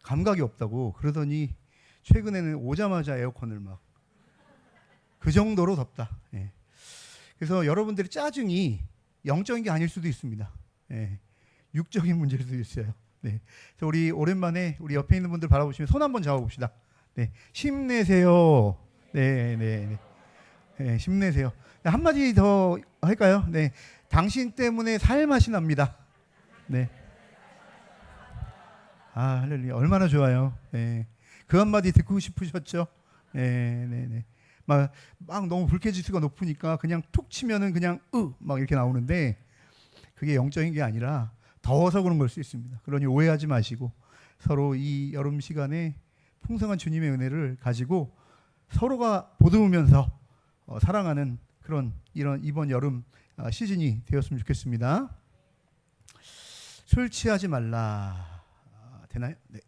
감각이 없다고 그러더니 최근에는 오자마자 에어컨을 막 그 정도로 덥다. 예. 그래서 여러분들의 짜증이 영적인 게 아닐 수도 있습니다. 예. 육적인 문제일 수도 있어요. 네. 그래서 우리 오랜만에 우리 옆에 있는 분들 바라보시면 손 한번 잡아봅시다. 네. 힘내세요. 네, 네, 네. 네, 힘내세요. 한마디 더 할까요? 네. 당신 때문에 살맛이 납니다. 네. 아, 할렐루야. 얼마나 좋아요. 네. 그 한마디 듣고 싶으셨죠? 네, 네, 네. 막 너무 불쾌지수가 높으니까 그냥 툭 치면은 그냥 막 이렇게 나오는데 그게 영적인 게 아니라 더워서 그런 걸 수 있습니다. 그러니 오해하지 마시고 서로 이 여름 시간에 풍성한 주님의 은혜를 가지고 서로가 보듬으면서 사랑하는 그런 이번 여름 시즌이 되었으면 좋겠습니다. 술 취하지 말라. 되나요? 네.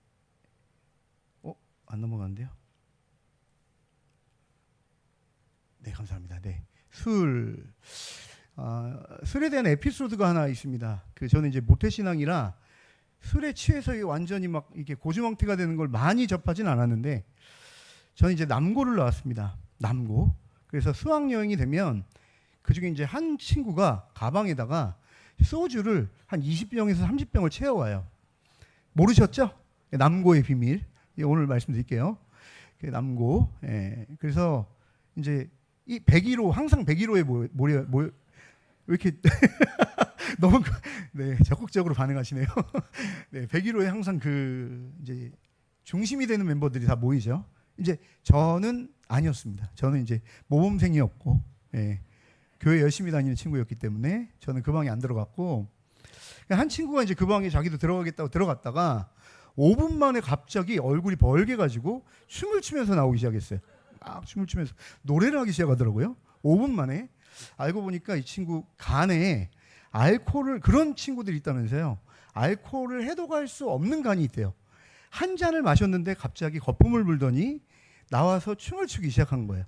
안 넘어가는데요. 네, 감사합니다. 네. 술에 대한 에피소드가 하나 있습니다. 저는 이제 모태신앙이라 술에 취해서 완전히 막 이렇게 고주망태가 되는 걸 많이 접하진 않았는데 저는 이제 남고를 나왔습니다. 남고. 그래서 수학여행이 되면 그 중에 이제 한 친구가 가방에다가 소주를 한 20병에서 30병을 채워와요. 모르셨죠? 남고의 비밀. 오늘 말씀드릴게요. 남고. 예. 그래서 이제 이 101호 항상 101호에 왜 이렇게 너무 네, 적극적으로 반응하시네요. 네, 101호에 항상 이제 중심이 되는 멤버들이 다 모이죠. 이제 저는 아니었습니다. 저는 이제 모범생이었고 예, 교회 열심히 다니는 친구였기 때문에 저는 그 방에 안 들어갔고 한 친구가 이제 그 방에 자기도 들어가겠다고 들어갔다가 5분 만에 갑자기 얼굴이 벌게 가지고 춤을 추면서 나오기 시작했어요. 막 춤을 추면서 노래를 하기 시작하더라고요. 5분 만에. 알고 보니까 이 친구 간에 알코올을 그런 친구들이 있다면서요. 알코올을 해독할 수 없는 간이 있대요. 한 잔을 마셨는데 갑자기 거품을 불더니 나와서 춤을 추기 시작한 거예요.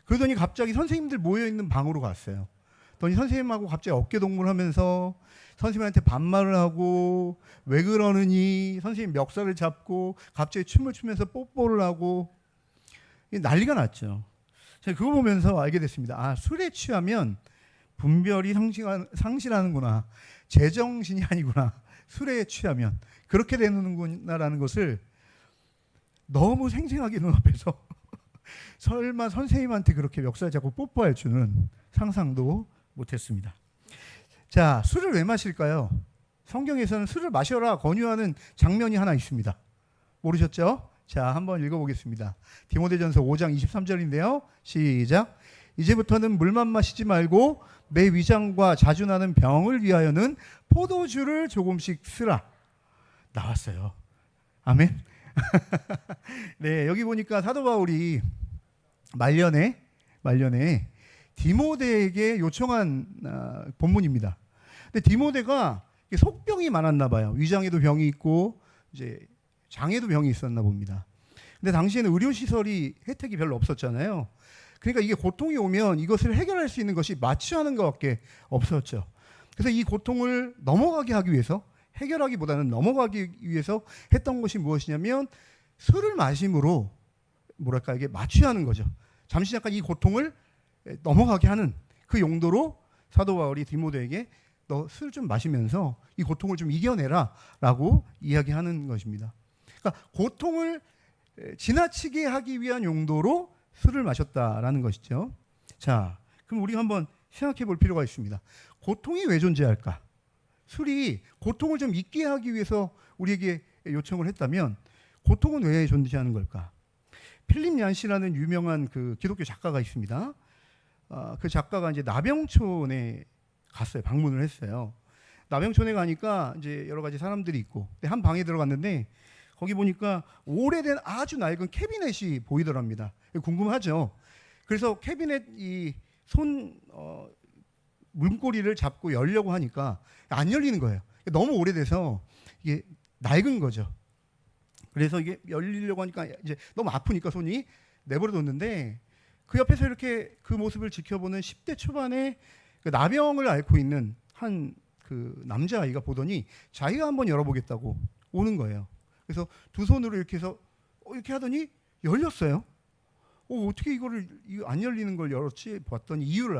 그러더니 갑자기 선생님들 모여있는 방으로 갔어요. 그러더니 선생님하고 갑자기 어깨동무하면서 선생님한테 반말을 하고 왜 그러느니 선생님 멱살을 잡고 갑자기 춤을 추면서 뽀뽀를 하고 난리가 났죠. 제가 그거 보면서 알게 됐습니다. 아, 술에 취하면 분별이 상실하는구나. 제정신이 아니구나. 술에 취하면 그렇게 되는구나라는 것을 너무 생생하게 눈앞에서 설마 선생님한테 그렇게 멱살 잡고 뽀뽀할 줄은 상상도 못했습니다. 자, 술을 왜 마실까요? 성경에서는 술을 마셔라 권유하는 장면이 하나 있습니다. 모르셨죠? 자, 한번 읽어보겠습니다. 디모데전서 5장 23절인데요. 시작. 이제부터는 물만 마시지 말고 내 위장과 자주 나는 병을 위하여는 포도주를 조금씩 쓰라. 나왔어요. 아멘. 네, 여기 보니까 사도 바울이 말년에 디모데에게 요청한 본문입니다. 근데 디모데가 속병이 많았나 봐요. 위장에도 병이 있고 이제 장에도 병이 있었나 봅니다. 근데 당시에는 의료시설이 혜택이 별로 없었잖아요. 그러니까 이게 고통이 오면 이것을 해결할 수 있는 것이 마취하는 것밖에 없었죠. 그래서 이 고통을 넘어가게 하기 위해서 해결하기보다는 넘어가기 위해서 했던 것이 무엇이냐면 술을 마심으로 이게 마취하는 거죠. 잠시 잠깐 이 고통을 넘어가게 하는 그 용도로 사도 바울이 디모데에게 너 술 좀 마시면서 이 고통을 좀 이겨내라 라고 이야기하는 것입니다. 그러니까 고통을 지나치게 하기 위한 용도로 술을 마셨다라는 것이죠. 자, 그럼 우리가 한번 생각해 볼 필요가 있습니다. 고통이 왜 존재할까? 술이 고통을 좀 잊게 하기 위해서 우리에게 요청을 했다면 고통은 왜 존재하는 걸까? 필립 얀시라는 유명한 그 기독교 작가가 있습니다. 그 작가가 이제 나병촌에 갔어요. 방문을 했어요. 나병촌에 가니까 이제 여러 가지 사람들이 있고 한 방에 들어갔는데 거기 보니까 오래된 아주 낡은 캐비넷이 보이더랍니다. 궁금하죠? 그래서 캐비넷 문고리를 잡고 열려고 하니까 안 열리는 거예요. 너무 오래돼서 이게 낡은 거죠. 그래서 이게 열리려고 하니까 이제 너무 아프니까 손이 내버려뒀는데 그 옆에서 이렇게 그 모습을 지켜보는 10대 초반의 그 나병을 앓고 있는 한 그 남자아이가 보더니 자기가 한번 열어보겠다고 오는 거예요. 그래서 두 손으로 이렇게 해서 이렇게 하더니 열렸어요. 어떻게 이거를 안 열리는 걸 열었지? 봤더니 이유를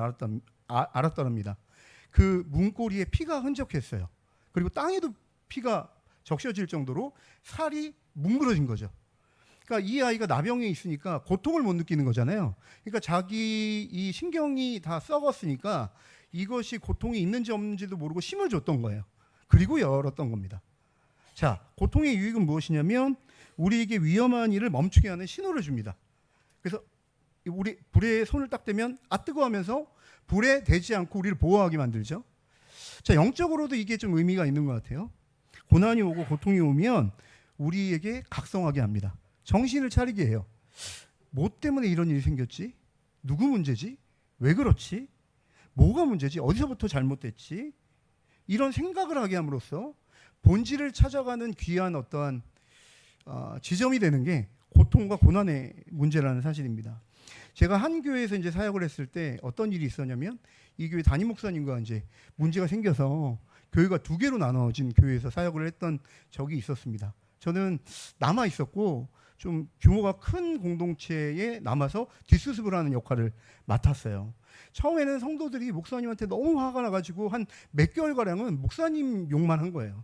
알았답니다. 그 문고리에 피가 흔적했어요. 그리고 땅에도 피가 적셔질 정도로 살이 뭉그러진 거죠. 그러니까 이 아이가 나병에 있으니까 고통을 못 느끼는 거잖아요. 그러니까 자기 이 신경이 다 썩었으니까 이것이 고통이 있는지 없는지도 모르고 힘을 줬던 거예요. 그리고 열었던 겁니다. 자, 고통의 유익은 무엇이냐면 우리에게 위험한 일을 멈추게 하는 신호를 줍니다. 그래서 우리 불에 손을 딱 대면 뜨거워하면서 불에 대지 않고 우리를 보호하게 만들죠. 자, 영적으로도 이게 좀 의미가 있는 것 같아요. 고난이 오고 고통이 오면 우리에게 각성하게 합니다. 정신을 차리게 해요. 뭐 때문에 이런 일이 생겼지? 누구 문제지? 왜 그렇지? 뭐가 문제지? 어디서부터 잘못됐지? 이런 생각을 하게 함으로써 본질을 찾아가는 귀한 어떠한 지점이 되는 게 고통과 고난의 문제라는 사실입니다. 제가 한 교회에서 이제 사역을 했을 때 어떤 일이 있었냐면 이 교회 담임 목사님과 이제 문제가 생겨서 교회가 두 개로 나눠진 교회에서 사역을 했던 적이 있었습니다. 저는 남아 있었고 좀 규모가 큰 공동체에 남아서 뒷수습을 하는 역할을 맡았어요. 처음에는 성도들이 목사님한테 너무 화가 나가지고 한 몇 개월가량은 목사님 욕만 한 거예요.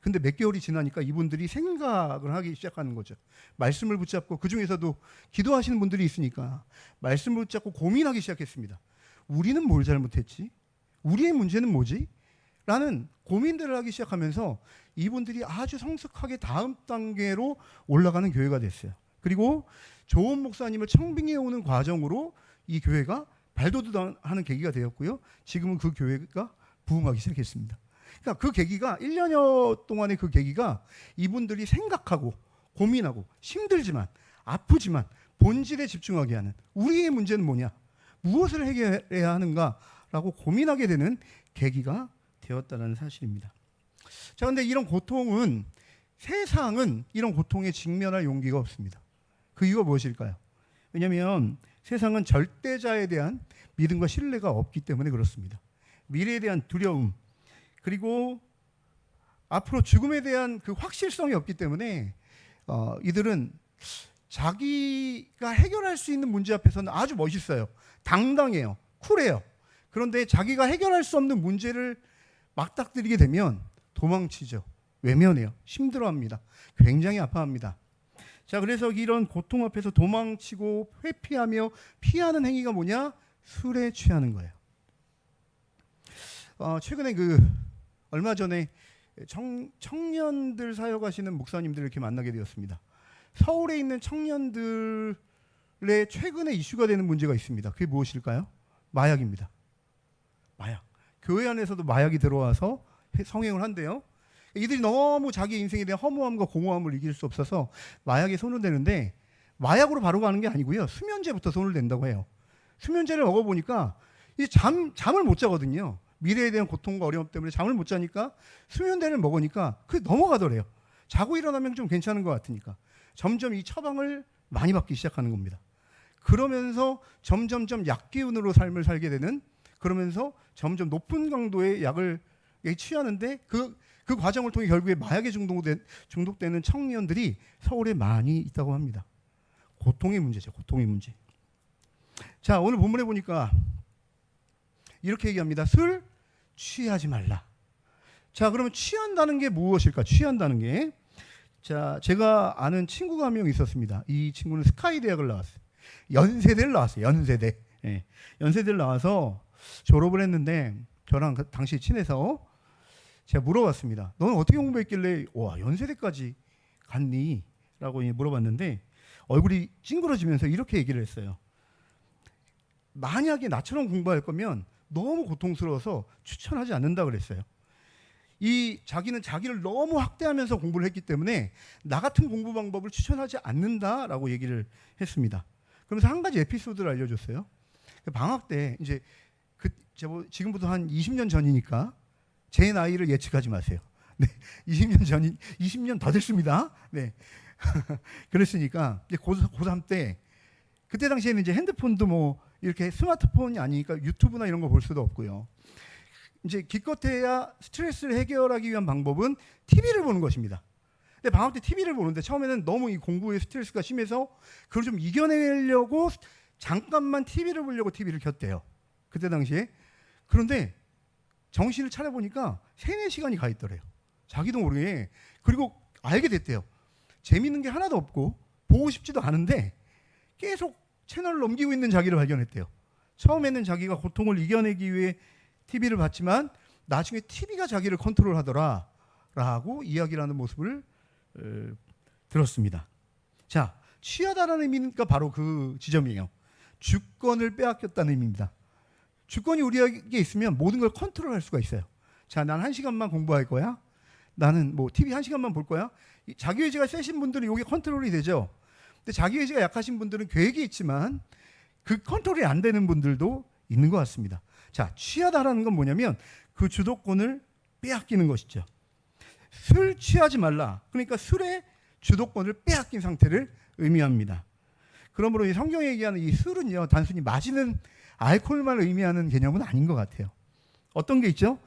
근데 몇 개월이 지나니까 이분들이 생각을 하기 시작하는 거죠. 말씀을 붙잡고, 그 중에서도 기도하시는 분들이 있으니까 말씀을 붙잡고 고민하기 시작했습니다. 우리는 뭘 잘못했지? 우리의 문제는 뭐지? 라는 고민들을 하기 시작하면서 이분들이 아주 성숙하게 다음 단계로 올라가는 교회가 됐어요. 그리고 좋은 목사님을 청빙해 오는 과정으로 이 교회가 발돋움하는 계기가 되었고요. 지금은 그 교회가 부흥하기 시작했습니다. 그러니까 그 계기가 1년여 동안의 그 계기가 이분들이 생각하고 고민하고 힘들지만 아프지만 본질에 집중하게 하는, 우리의 문제는 뭐냐, 무엇을 해결해야 하는가라고 고민하게 되는 계기가 되었다는 사실입니다. 자, 근데 이런 고통은, 세상은 이런 고통에 직면할 용기가 없습니다. 그 이유가 무엇일까요? 왜냐하면 세상은 절대자에 대한 믿음과 신뢰가 없기 때문에 그렇습니다. 미래에 대한 두려움, 그리고 앞으로 죽음에 대한 그 확실성이 없기 때문에 이들은 자기가 해결할 수 있는 문제 앞에서는 아주 멋있어요. 당당해요. 쿨해요. 그런데 자기가 해결할 수 없는 문제를 맞닥뜨리게 되면 도망치죠. 외면해요. 힘들어합니다. 굉장히 아파합니다. 자, 그래서 이런 고통 앞에서 도망치고 회피하며 피하는 행위가 뭐냐? 술에 취하는 거예요. 최근에 얼마 전에 청년들 사역하시는 목사님들을 이렇게 만나게 되었습니다. 서울에 있는 청년들의 최근에 이슈가 되는 문제가 있습니다. 그게 무엇일까요? 마약입니다. 마약. 교회 안에서도 마약이 들어와서 성행을 한대요. 이들이 너무 자기 인생에 대한 허무함과 공허함을 이길 수 없어서 마약에 손을 대는데, 마약으로 바로 가는 게 아니고요. 수면제부터 손을 댄다고 해요. 수면제를 먹어보니까 이제 잠을 못 자거든요. 미래에 대한 고통과 어려움 때문에 잠을 못 자니까 수면제를 먹으니까 그게 넘어가더래요. 자고 일어나면 좀 괜찮은 것 같으니까. 점점 이 처방을 많이 받기 시작하는 겁니다. 그러면서 점점점 약기운으로 삶을 살게 되는, 그러면서 점점 높은 강도의 약을 취하는데 그 과정을 통해 결국에 마약에 중독되는 청년들이 서울에 많이 있다고 합니다. 고통의 문제죠. 고통의 문제. 자, 오늘 본문에 보니까 이렇게 얘기합니다. 술 취하지 말라. 자, 그러면 취한다는 게 무엇일까? 취한다는 게, 자, 제가 아는 친구가 한 명 있었습니다. 이 친구는 스카이 대학을 나왔어요. 연세대를 나왔어요. 연세대. 예. 연세대를 나와서 졸업을 했는데 저랑 당시 친해서 제가 물어봤습니다. 너는 어떻게 공부했길래 와 연세대까지 갔니? 라고 물어봤는데 얼굴이 찡그러지면서 이렇게 얘기를 했어요. 만약에 나처럼 공부할 거면 너무 고통스러워서 추천하지 않는다 그랬어요. 자기는 자기를 너무 학대하면서 공부를 했기 때문에 나 같은 공부 방법을 추천하지 않는다라고 얘기를 했습니다. 그러면서 한 가지 에피소드를 알려줬어요. 방학 때 이제 지금부터 한 20년 전이니까 제 나이를 예측하지 마세요. 네, 20년 더 됐습니다. 네, 그랬으니까 이제 고3 때, 그때 당시에는 이제 핸드폰도 뭐 이렇게 스마트폰이 아니니까 유튜브나 이런 거 볼 수도 없고요. 이제 기껏해야 스트레스를 해결하기 위한 방법은 TV를 보는 것입니다. 근데 방학 때 TV를 보는데 처음에는 너무 이 공부에 스트레스가 심해서 그걸 좀 이겨내려고 잠깐만 TV를 보려고 TV를 켰대요. 그때 당시에. 그런데 정신을 차려보니까 3-4시간이 가 있더래요. 자기도 모르게. 그리고 알게 됐대요. 재밌는 게 하나도 없고 보고 싶지도 않은데 계속 채널을 넘기고 있는 자기를 발견했대요. 처음에는 자기가 고통을 이겨내기 위해 TV를 봤지만 나중에 TV가 자기를 컨트롤하더라 라고 이야기를 하는 모습을 들었습니다. 자, 취하다라는 의미가 바로 그 지점이에요. 주권을 빼앗겼다는 의미입니다. 주권이 우리에게 있으면 모든 걸 컨트롤할 수가 있어요. 자, 난 1시간만 공부할 거야. 나는 뭐 TV 1시간만 볼 거야. 자기의지가 세신 분들은 이게 컨트롤이 되죠. 근데 자기의지가 약하신 분들은 계획이 있지만 그 컨트롤이 안 되는 분들도 있는 것 같습니다. 자, 취하다라는 건 뭐냐면 그 주도권을 빼앗기는 것이죠. 술 취하지 말라. 그러니까 술의 주도권을 빼앗긴 상태를 의미합니다. 그러므로 이 성경에 얘기하는 이 술은요, 단순히 마시는 알코올만 의미하는 개념은 아닌 것 같아요. 어떤 게 있죠?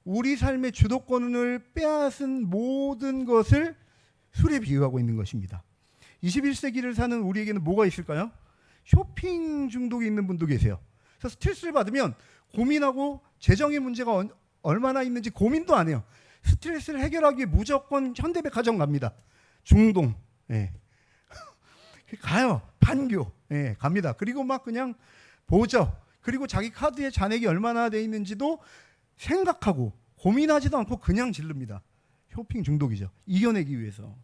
우리 삶의 주도권을 빼앗은 모든 것을 술에 비유하고 있는 것입니다. 21세기를 사는 우리에게는 뭐가 있을까요? 쇼핑 중독이 있는 분도 계세요. 그래서 스트레스를 받으면 고민하고 재정의 문제가 얼마나 있는지 고민도 안 해요. 스트레스를 해결하기 위해 무조건 현대백화점 갑니다. 중동. 예. 가요. 판교. 예, 갑니다. 그리고 막 그냥 보죠. 그리고 자기 카드에 잔액이 얼마나 돼 있는지도 생각하고 고민하지도 않고 그냥 지릅니다. 쇼핑 중독이죠. 이겨내기 위해서.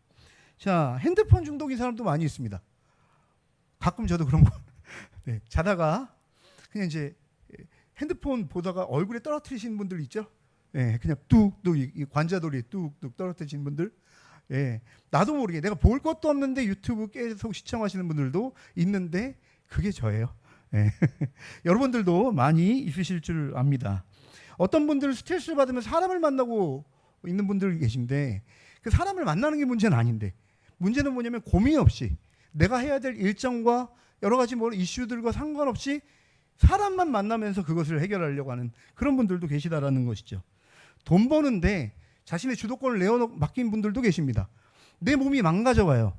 자, 핸드폰 중독인 사람도 많이 있습니다. 가끔 저도 그런 거 네, 자다가 그냥 이제 핸드폰 보다가 얼굴에 떨어뜨리시는 분들 있죠? 예, 그냥 뚝뚝 이 관자놀이 뚝뚝 떨어뜨리시는 분들. 예, 나도 모르게 내가 볼 것도 없는데 유튜브 계속 시청하시는 분들도 있는데 그게 저예요. 예. 여러분들도 많이 있으실 줄 압니다. 어떤 분들은 스트레스를 받으면 사람을 만나고 있는 분들 계신데 그 사람을 만나는 게 문제는 아닌데 문제는 뭐냐면 고민 없이 내가 해야 될 일정과 여러 가지 뭐 이슈들과 상관없이 사람만 만나면서 그것을 해결하려고 하는 그런 분들도 계시다라는 것이죠. 돈 버는데 자신의 주도권을 맡긴 분들도 계십니다. 내 몸이 망가져가요.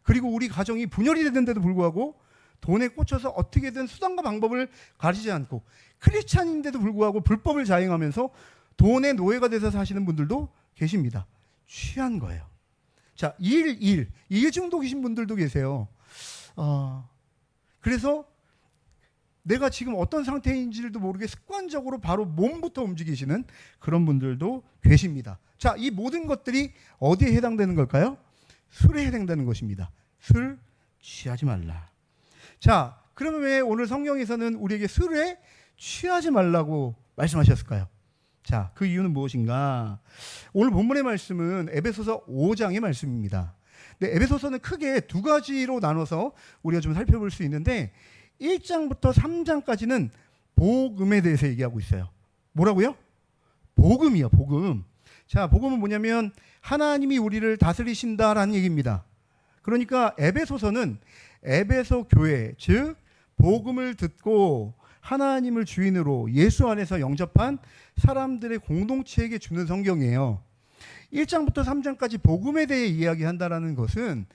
그리고 우리 가정이 분열이 됐는데도 불구하고 돈에 꽂혀서 어떻게든 수단과 방법을 가리지 않고 크리스찬인데도 불구하고 불법을 자행하면서 돈의 노예가 돼서 사시는 분들도 계십니다. 취한 거예요. 자, 일 중독이신 분들도 계세요. 그래서 내가 지금 어떤 상태인지도 모르게 습관적으로 바로 몸부터 움직이시는 그런 분들도 계십니다. 자, 이 모든 것들이 어디에 해당되는 걸까요? 술에 해당되는 것입니다. 술 취하지 말라. 자, 그러면 왜 오늘 성경에서는 우리에게 술에 취하지 말라고 말씀하셨을까요? 자, 그 이유는 무엇인가? 오늘 본문의 말씀은 에베소서 5장의 말씀입니다. 근데 에베소서는 크게 두 가지로 나눠서 우리가 좀 살펴볼 수 있는데 1장부터 3장까지는 복음에 대해서 얘기하고 있어요. 뭐라고요? 복음이요, 복음. 자, 복음은 뭐냐면 하나님이 우리를 다스리신다라는 얘기입니다. 그러니까 에베소서는 에베소 교회, 즉 복음을 듣고 하나님을 주인으로 예수 안에서 영접한 사람들의 공동체에게 주는 성경이에요. 1장부터 3장까지 복음에 대해 이야기한다라는 것은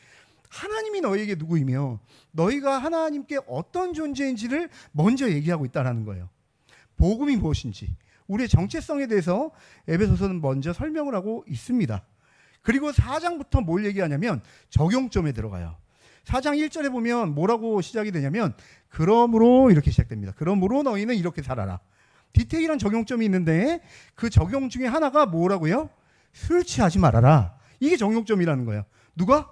하나님이 너희에게 누구이며 너희가 하나님께 어떤 존재인지를 먼저 얘기하고 있다는 거예요. 복음이 무엇인지 우리의 정체성에 대해서 에베소서는 먼저 설명을 하고 있습니다. 그리고 4장부터 뭘 얘기하냐면 적용점에 들어가요. 4장 1절에 보면 뭐라고 시작이 되냐면 그러므로 이렇게 시작됩니다. 그러므로 너희는 이렇게 살아라. 디테일한 적용점이 있는데 그 적용 중에 하나가 뭐라고요? 술 취하지 말아라. 이게 적용점이라는 거예요. 누가?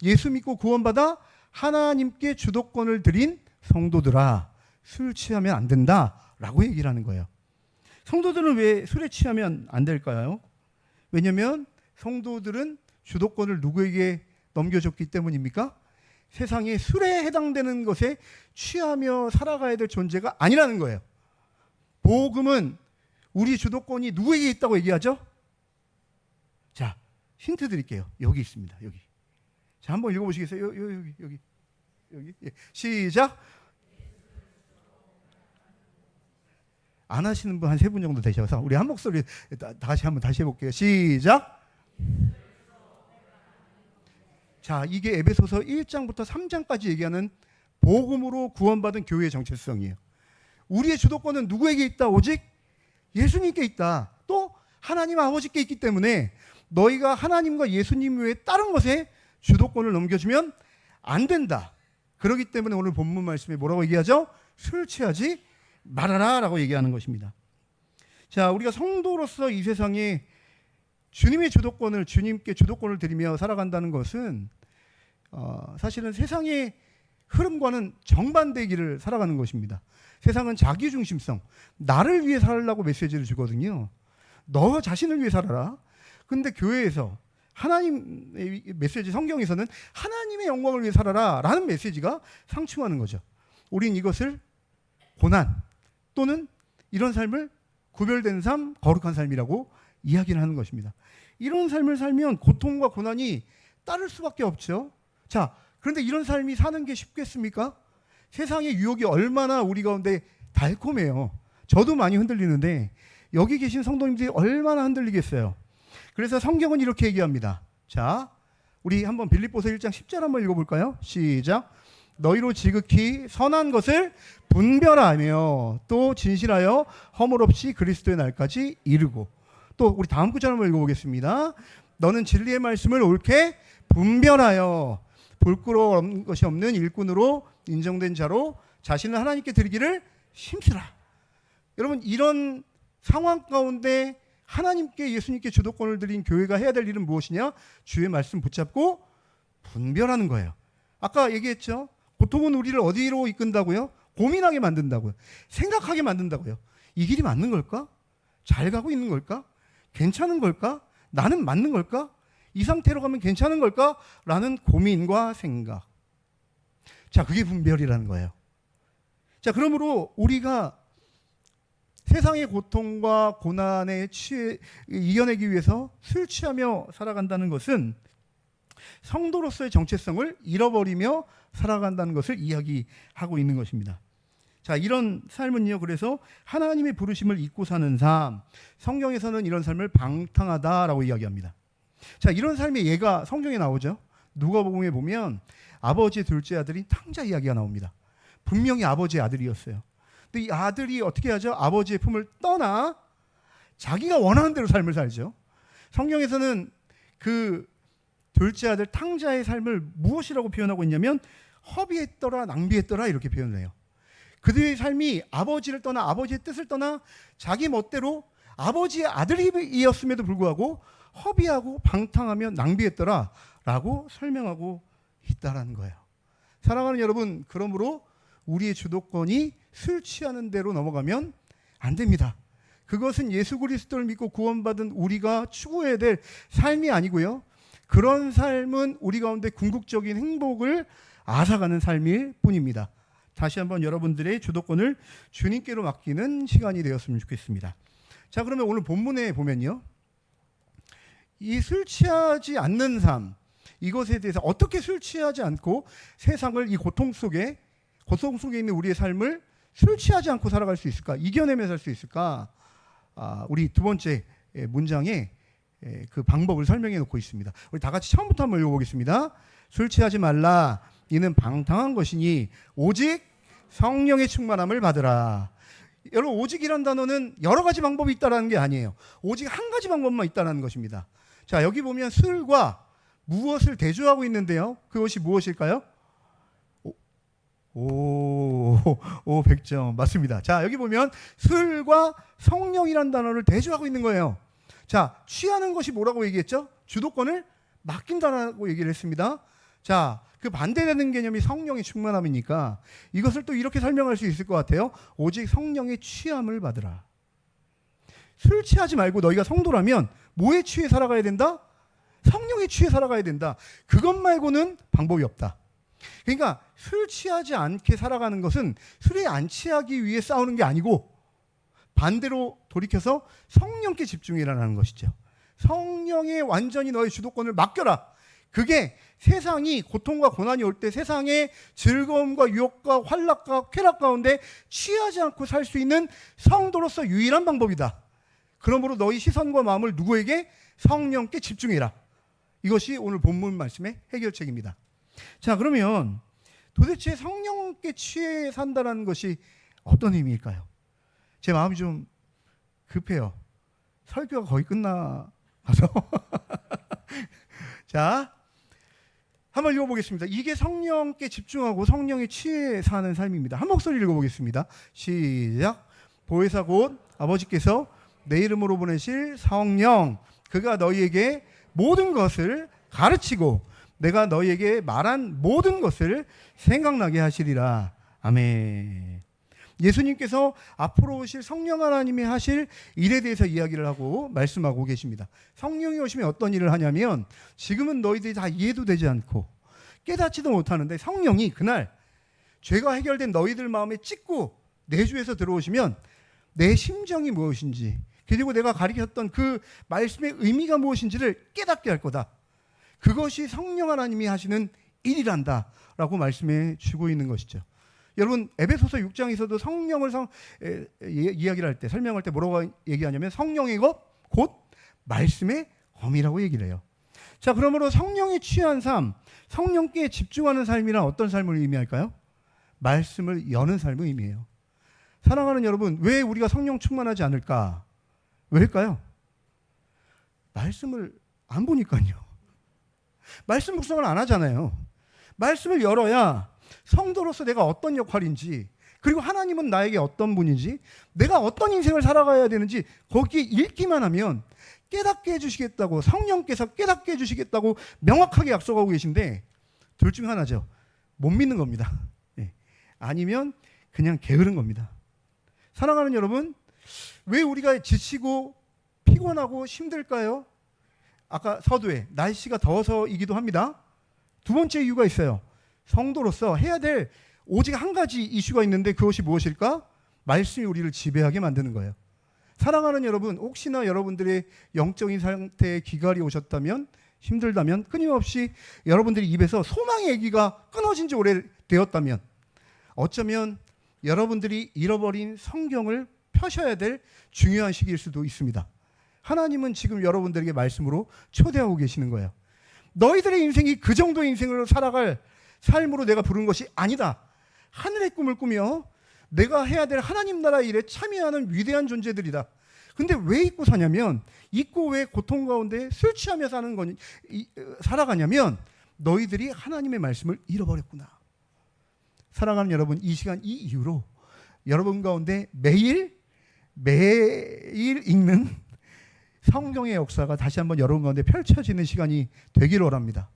예수 믿고 구원받아 하나님께 주도권을 드린 성도들아, 술 취하면 안 된다라고 얘기를 하는 거예요. 성도들은 왜 술에 취하면 안 될까요? 왜냐하면 성도들은 주도권을 누구에게 넘겨줬기 때문입니까? 세상에 술에 해당되는 것에 취하며 살아가야 될 존재가 아니라는 거예요. 복음은 우리 주도권이 누구에게 있다고 얘기하죠? 자, 힌트 드릴게요. 여기 있습니다. 여기. 자, 한번 읽어보시겠어요? 여기. 예. 시작. 안 하시는 분 한 3분 정도 되셔서 우리 한 목소리 다시 해볼게요. 시작. 자, 이게 에베소서 1장부터 3장까지 얘기하는 복음으로 구원받은 교회의 정체성이에요. 우리의 주도권은 누구에게 있다? 오직 예수님께 있다. 또 하나님 아버지께 있기 때문에 너희가 하나님과 예수님 외에 다른 것에 주도권을 넘겨주면 안 된다. 그렇기 때문에 오늘 본문 말씀에 뭐라고 얘기하죠? 술 취하지 말아라 라고 얘기하는 것입니다. 자, 우리가 성도로서 이 세상에 주님의 주도권을, 주님께 주도권을 드리며 살아간다는 것은 사실은 세상의 흐름과는 정반대의 길을 살아가는 것입니다. 세상은 자기중심성, 나를 위해 살라고 메시지를 주거든요. 너 자신을 위해 살아라. 근데 교회에서 하나님의 메시지, 성경에서는 하나님의 영광을 위해 살아라 라는 메시지가 상충하는 거죠. 우린 이것을 고난 또는 이런 삶을 구별된 삶, 거룩한 삶이라고 이야기를 하는 것입니다. 이런 삶을 살면 고통과 고난이 따를 수밖에 없죠. 자, 그런데 이런 삶이 사는 게 쉽겠습니까? 세상의 유혹이 얼마나 우리 가운데 달콤해요. 저도 많이 흔들리는데 여기 계신 성도님들이 얼마나 흔들리겠어요. 그래서 성경은 이렇게 얘기합니다. 자, 우리 한번 빌립보서 1장 10절 한번 읽어볼까요? 시작. 너희로 지극히 선한 것을 분별하며 또 진실하여 허물 없이 그리스도의 날까지 이르고, 또 우리 다음 구절 한번 읽어보겠습니다. 너는 진리의 말씀을 옳게 분별하여 부끄러운 것이 없는 일꾼으로 인정된 자로 자신을 하나님께 드리기를 힘쓰라. 여러분, 이런 상황 가운데 하나님께, 예수님께 주도권을 드린 교회가 해야 될 일은 무엇이냐? 주의 말씀 붙잡고 분별하는 거예요. 아까 얘기했죠. 고통은 우리를 어디로 이끈다고요? 고민하게 만든다고요. 생각하게 만든다고요. 이 길이 맞는 걸까? 잘 가고 있는 걸까? 괜찮은 걸까? 나는 맞는 걸까? 이 상태로 가면 괜찮은 걸까? 라는 고민과 생각. 자, 그게 분별이라는 거예요. 자, 그러므로 우리가 세상의 고통과 고난에 이겨내기 위해서 술 취하며 살아간다는 것은 성도로서의 정체성을 잃어버리며 살아간다는 것을 이야기하고 있는 것입니다. 자, 이런 삶은요, 그래서 하나님의 부르심을 잊고 사는 삶, 성경에서는 이런 삶을 방탕하다라고 이야기합니다. 자, 이런 삶의 예가 성경에 나오죠. 누가복음에 보면 아버지의 둘째 아들인 탕자 이야기가 나옵니다. 분명히 아버지의 아들이었어요. 근데 이 아들이 어떻게 하죠? 아버지의 품을 떠나 자기가 원하는 대로 삶을 살죠. 성경에서는 그 둘째 아들 탕자의 삶을 무엇이라고 표현하고 있냐면 허비했더라, 낭비했더라 이렇게 표현을 해요. 그들의 삶이 아버지를 떠나, 아버지의 뜻을 떠나 자기 멋대로 아버지의 아들이었음에도 불구하고 허비하고 방탕하며 낭비했더라 라고 설명하고 있다라는 거예요. 사랑하는 여러분, 그러므로 우리의 주도권이 술 취하는 대로 넘어가면 안 됩니다. 그것은 예수 그리스도를 믿고 구원받은 우리가 추구해야 될 삶이 아니고요. 그런 삶은 우리 가운데 궁극적인 행복을 앗아가는 삶일 뿐입니다. 다시 한번 여러분들의 주도권을 주님께로 맡기는 시간이 되었으면 좋겠습니다. 자, 그러면 오늘 본문에 보면요, 이 술 취하지 않는 삶, 이것에 대해서 어떻게 술 취하지 않고 세상을 이 고통 속에 있는 우리의 삶을 술 취하지 않고 살아갈 수 있을까? 이겨내며 살 수 있을까? 우리 두 번째 문장에 그 방법을 설명해 놓고 있습니다. 우리 다 같이 처음부터 한번 읽어보겠습니다. 술 취하지 말라. 이는 방탕한 것이니 오직 성령의 충만함을 받으라. 여러분, 오직이란 단어는 여러 가지 방법이 있다는 게 아니에요. 오직 한 가지 방법만 있다는 것입니다. 자, 여기 보면 술과 무엇을 대조하고 있는데요. 그것이 무엇일까요? 100점 맞습니다. 자, 여기 보면 술과 성령이란 단어를 대조하고 있는 거예요. 자, 취하는 것이 뭐라고 얘기했죠? 주도권을 맡긴다라고 얘기를 했습니다. 자, 그 반대되는 개념이 성령의 충만함이니까 이것을 또 이렇게 설명할 수 있을 것 같아요. 오직 성령의 취함을 받으라. 술 취하지 말고 너희가 성도라면 뭐에 취해 살아가야 된다? 성령에 취해 살아가야 된다. 그것 말고는 방법이 없다. 그러니까 술 취하지 않게 살아가는 것은 술에 안 취하기 위해 싸우는 게 아니고 반대로 돌이켜서 성령께 집중해라는 것이죠. 성령에 완전히 너의 주도권을 맡겨라. 그게 세상이 고통과 고난이 올 때 세상의 즐거움과 유혹과 환락과 쾌락 가운데 취하지 않고 살 수 있는 성도로서 유일한 방법이다. 그러므로 너희 시선과 마음을 누구에게? 성령께 집중해라. 이것이 오늘 본문 말씀의 해결책입니다. 자, 그러면 도대체 성령께 취해 산다는 것이 어떤 의미일까요? 제 마음이 좀 급해요. 설교가 거의 끝나가서. 자, 한번 읽어보겠습니다. 이게 성령께 집중하고 성령에 취해 사는 삶입니다. 한 목소리 읽어보겠습니다. 시작. 보혜사 곧 아버지께서 내 이름으로 보내실 성령, 그가 너희에게 모든 것을 가르치고 내가 너희에게 말한 모든 것을 생각나게 하시리라. 아멘. 예수님께서 앞으로 오실 성령 하나님이 하실 일에 대해서 이야기를 하고 말씀하고 계십니다. 성령이 오시면 어떤 일을 하냐면, 지금은 너희들이 다 이해도 되지 않고 깨닫지도 못하는데 성령이 그날 죄가 해결된 너희들 마음에 찍고 내주에서 들어오시면 내 심정이 무엇인지, 그리고 내가 가르쳤던 그 말씀의 의미가 무엇인지를 깨닫게 할 거다. 그것이 성령 하나님이 하시는 일이란다 라고 말씀해 주고 있는 것이죠. 여러분, 에베소서 6장에서도 성령을 이야기를 할 때, 설명할 때 뭐라고 얘기하냐면 성령의 것 곧 말씀의 검이라고 얘기를 해요. 자, 그러므로 성령에 취한 삶, 성령께 집중하는 삶이란 어떤 삶을 의미할까요? 말씀을 여는 삶을 의미해요. 사랑하는 여러분, 왜 우리가 성령 충만하지 않을까? 왜일까요? 말씀을 안 보니까요. 말씀 묵상을 안 하잖아요. 말씀을 열어야 성도로서 내가 어떤 역할인지, 그리고 하나님은 나에게 어떤 분인지, 내가 어떤 인생을 살아가야 되는지 거기에 읽기만 하면 깨닫게 해주시겠다고, 성령께서 깨닫게 해주시겠다고 명확하게 약속하고 계신데, 둘 중 하나죠. 못 믿는 겁니다. 아니면 그냥 게으른 겁니다. 사랑하는 여러분, 왜 우리가 지치고 피곤하고 힘들까요? 아까 서두에 날씨가 더워서이기도 합니다. 두 번째 이유가 있어요. 성도로서 해야 될 오직 한 가지 이슈가 있는데, 그것이 무엇일까? 말씀이 우리를 지배하게 만드는 거예요. 사랑하는 여러분, 혹시나 여러분들의 영적인 상태에 기갈이 오셨다면, 힘들다면, 끊임없이 여러분들이 입에서 소망의 얘기가 끊어진 지 오래되었다면, 어쩌면 여러분들이 잃어버린 성경을 펴셔야 될 중요한 시기일 수도 있습니다. 하나님은 지금 여러분들에게 말씀으로 초대하고 계시는 거예요. 너희들의 인생이 그 정도의 인생으로 살아갈 삶으로 내가 부른 것이 아니다. 하늘의 꿈을 꾸며 내가 해야 될 하나님 나라 일에 참여하는 위대한 존재들이다. 근데 왜 잊고 사냐면, 잊고 왜 고통 가운데 술 취하며 살아가냐면, 너희들이 하나님의 말씀을 잃어버렸구나. 사랑하는 여러분, 이 시간 이 이후로 여러분 가운데 매일 읽는 성경의 역사가 다시 한번 여러분 가운데 펼쳐지는 시간이 되기를 원합니다.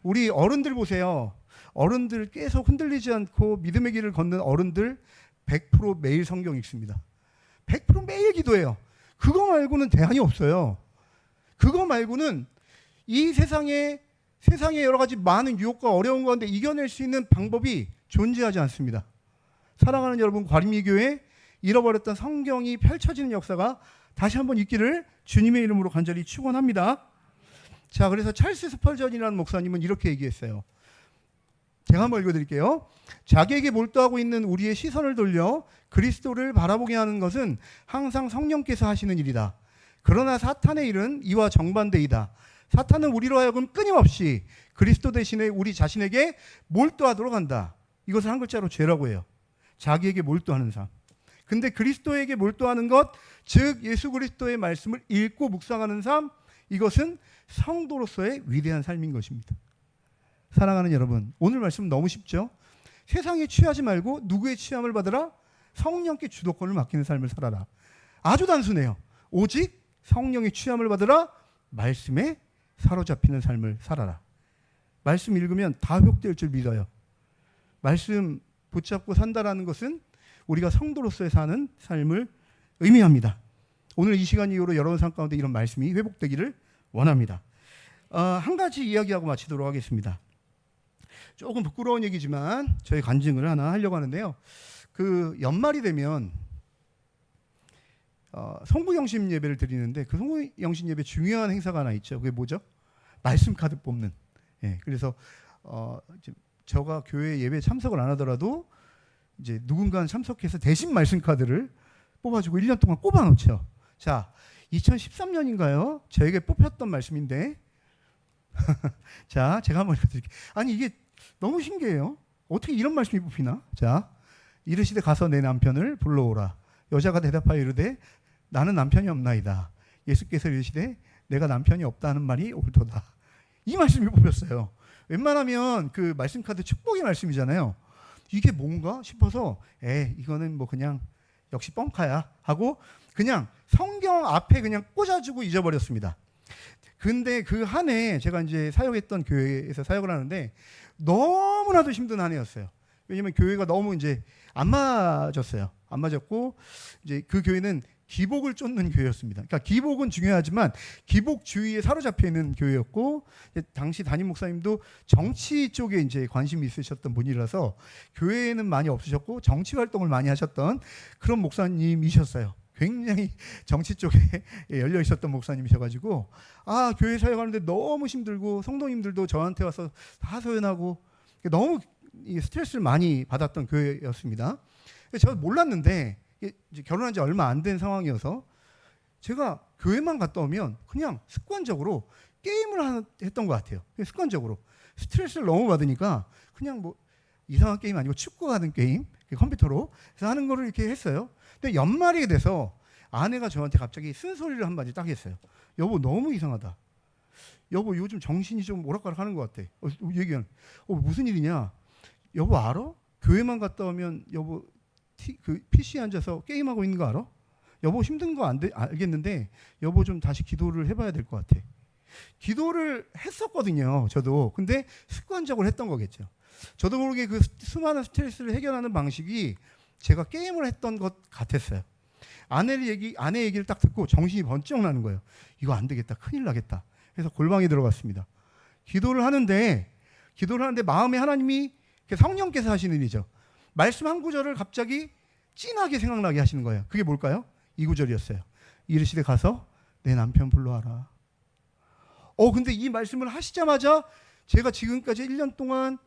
우리 어른들 보세요. 어른들 계속 흔들리지 않고 믿음의 길을 걷는 어른들 100% 매일 성경 읽습니다. 100% 매일 기도해요. 그거 말고는 대안이 없어요. 그거 말고는 이 세상에 여러 가지 많은 유혹과 어려운 가운데 이겨낼 수 있는 방법이 존재하지 않습니다. 사랑하는 여러분, 과림이교회 잃어버렸던 성경이 펼쳐지는 역사가 다시 한번 있기를 주님의 이름으로 간절히 축원합니다. 자, 그래서 찰스 스펄전이라는 목사님은 이렇게 얘기했어요. 제가 한번 읽어드릴게요. 자기에게 몰두하고 있는 우리의 시선을 돌려 그리스도를 바라보게 하는 것은 항상 성령께서 하시는 일이다. 그러나 사탄의 일은 이와 정반대이다. 사탄은 우리로 하여금 끊임없이 그리스도 대신에 우리 자신에게 몰두하도록 한다. 이것을 한 글자로 죄라고 해요. 자기에게 몰두하는 삶. 근데 그리스도에게 몰두하는 것, 즉 예수 그리스도의 말씀을 읽고 묵상하는 삶, 이것은 성도로서의 위대한 삶인 것입니다. 사랑하는 여러분, 오늘 말씀 너무 쉽죠? 세상에 취하지 말고 누구의 취함을 받으라? 성령께 주도권을 맡기는 삶을 살아라. 아주 단순해요. 오직 성령의 취함을 받으라. 말씀에 사로잡히는 삶을 살아라. 말씀 읽으면 다 회복될 줄 믿어요. 말씀 붙잡고 산다라는 것은 우리가 성도로서의 사는 삶을 의미합니다. 오늘 이 시간 이후로 여러분 삶 가운데 이런 말씀이 회복되기를 원합니다. 한 가지 이야기하고 마치도록 하겠습니다. 조금 부끄러운 얘기지만 저희 간증을 하나 하려고 하는데요. 그 연말이 되면 송구영신 예배를 드리는데, 그 송구영신 예배 중요한 행사가 하나 있죠. 그게 뭐죠? 말씀 카드 뽑는. 예, 그래서 저가 교회 예배에 참석을 안 하더라도 이제 누군가는 참석해서 대신 말씀 카드를 뽑아주고 1년 동안 꼽아놓죠. 자, 2013년인가요? 저에게 뽑혔던 말씀인데, 자, 제가 한번 읽어드릴게요. 아니, 이게 너무 신기해요. 어떻게 이런 말씀이 뽑히나? 자, 이르시되 가서 내 남편을 불러오라. 여자가 대답하여 이르되 나는 남편이 없나이다. 예수께서 이르시되 내가 남편이 없다는 말이 옳도다. 이 말씀이 뽑혔어요. 웬만하면 그 말씀 카드 축복의 말씀이잖아요. 이게 뭔가 싶어서 이거는 뭐 그냥 역시 뻥카야 하고 그냥 성경 앞에 그냥 꽂아주고 잊어버렸습니다. 근데 그 한 해 제가 이제 사역했던 교회에서 사역을 하는데 너무나도 힘든 한 해였어요. 왜냐면 교회가 너무 이제 안 맞았어요. 안 맞았고 이제 그 교회는 기복을 쫓는 교회였습니다. 그러니까 기복은 중요하지만 기복주의에 사로잡혀 있는 교회였고 당시 담임 목사님도 정치 쪽에 이제 관심이 있으셨던 분이라서 교회에는 많이 없으셨고 정치 활동을 많이 하셨던 그런 목사님이셨어요. 굉장히 정치 쪽에 열려 있었던 목사님이셔가지고 교회 사역하는데 너무 힘들고 성도님들도 저한테 와서 하소연하고 너무 스트레스를 많이 받았던 교회였습니다. 제가 몰랐는데 이제 결혼한 지 얼마 안 된 상황이어서 제가 교회만 갔다 오면 그냥 습관적으로 게임을 했던 것 같아요. 습관적으로 스트레스를 너무 받으니까 그냥 뭐 이상한 게임 아니고 축구 하는 게임 컴퓨터로 그래서 하는 거를 이렇게 했어요. 근데 연말이 돼서 아내가 저한테 갑자기 쓴소리를 한마디 딱 했어요. 여보 너무 이상하다. 여보 요즘 정신이 좀 오락가락하는 것 같아. 얘기하는 무슨 일이냐? 여보 알아? 교회만 갔다 오면 여보 그 PC에 앉아서 게임하고 있는 거 알아? 여보 힘든 거 알겠는데 여보 좀 다시 기도를 해봐야 될 것 같아. 기도를 했었거든요. 저도. 근데 습관적으로 했던 거겠죠. 저도 모르게 그 수많은 스트레스를 해결하는 방식이 제가 게임을 했던 것 같았어요. 아내 얘기를 딱 듣고 정신이 번쩍 나는 거예요. 이거 안 되겠다. 큰일 나겠다. 그래서 골방에 들어갔습니다. 기도를 하는데 마음에 하나님이 성령께서 하시는 일이죠. 말씀 한 구절을 갑자기 진하게 생각나게 하시는 거예요. 그게 뭘까요? 이 구절이었어요. 이르시되 가서 내 남편 불러와라. 근데 이 말씀을 하시자마자 제가 지금까지 1년 동안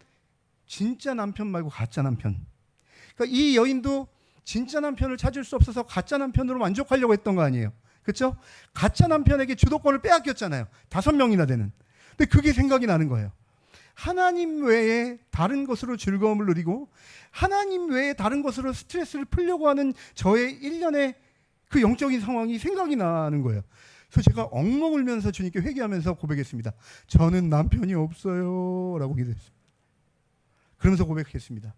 진짜 남편 말고 가짜 남편. 그러니까 이 여인도 진짜 남편을 찾을 수 없어서 가짜 남편으로 만족하려고 했던 거 아니에요. 그렇죠? 가짜 남편에게 주도권을 빼앗겼잖아요. 5명이나 되는. 근데 그게 생각이 나는 거예요. 하나님 외에 다른 것으로 즐거움을 누리고 하나님 외에 다른 것으로 스트레스를 풀려고 하는 저의 일련의 그 영적인 상황이 생각이 나는 거예요. 그래서 제가 엉엉 울면서 주님께 회개하면서 고백했습니다. 저는 남편이 없어요 라고 기도했습니다. 그러면서 고백했습니다.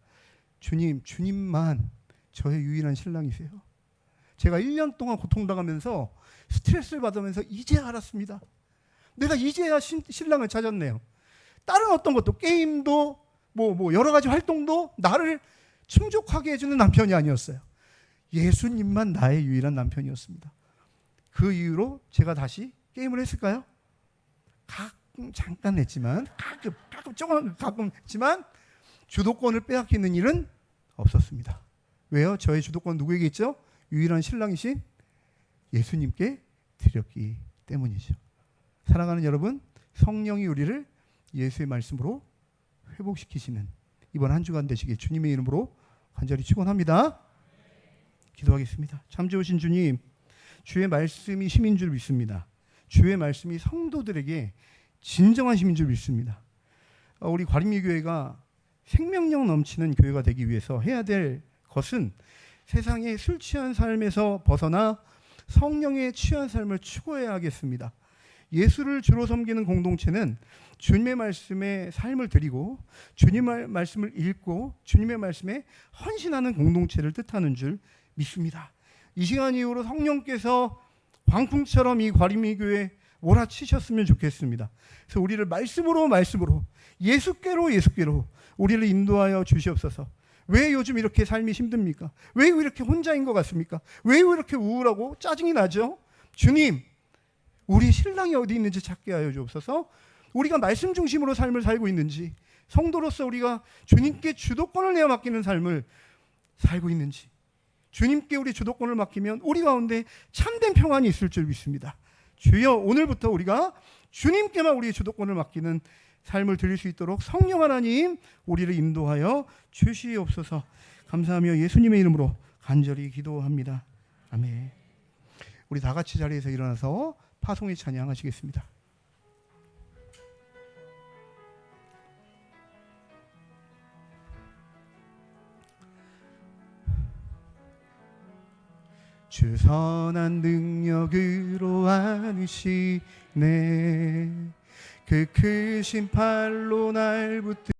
주님만 저의 유일한 신랑이세요. 제가 1년 동안 고통당하면서 스트레스를 받으면서 이제 알았습니다. 내가 이제야 신랑을 찾았네요. 다른 어떤 것도 게임도 뭐 여러 가지 활동도 나를 충족하게 해주는 남편이 아니었어요. 예수님만 나의 유일한 남편이었습니다. 그 이후로 제가 다시 게임을 했을까요? 가끔 잠깐 했지만 가끔 했지만 주도권을 빼앗기는 일은 없었습니다. 왜요? 저의 주도권 누구에게 있죠? 유일한 신랑이신 예수님께 드렸기 때문이죠. 사랑하는 여러분, 성령이 우리를 예수의 말씀으로 회복시키시는 이번 한 주간 되시길 주님의 이름으로 간절히 축원합니다. 기도하겠습니다. 참 좋으신 주님, 주의 말씀이 힘인 줄 믿습니다. 주의 말씀이 성도들에게 진정한 힘인 줄 믿습니다. 우리 과림리교회가 생명력 넘치는 교회가 되기 위해서 해야 될 것은 세상의 술 취한 삶에서 벗어나 성령에 취한 삶을 추구해야 하겠습니다. 예수를 주로 섬기는 공동체는 주님의 말씀에 삶을 드리고 주님의 말씀을 읽고 주님의 말씀에 헌신하는 공동체를 뜻하는 줄 믿습니다. 이 시간 이후로 성령께서 광풍처럼 이 과림리교회 몰아치셨으면 좋겠습니다. 그래서 우리를 말씀으로 예수께로 우리를 인도하여 주시옵소서. 왜 요즘 이렇게 삶이 힘듭니까? 왜 이렇게 혼자인 것 같습니까? 왜 이렇게 우울하고 짜증이 나죠? 주님, 우리 신랑이 어디 있는지 찾게 하여 주옵소서. 우리가 말씀 중심으로 삶을 살고 있는지, 성도로서 우리가 주님께 주도권을 내어 맡기는 삶을 살고 있는지, 주님께 우리 주도권을 맡기면 우리 가운데 참된 평안이 있을 줄 믿습니다. 주여, 오늘부터 우리가 주님께만 우리의 주도권을 맡기는 삶을 드릴 수 있도록 성령 하나님 우리를 인도하여 주시옵소서. 감사하며 예수님의 이름으로 간절히 기도합니다. 아멘. 우리 다 같이 자리에서 일어나서 파송의 찬양 하시겠습니다. 주 선한 능력으로 안으시네. 그 크신 팔로 날 붙들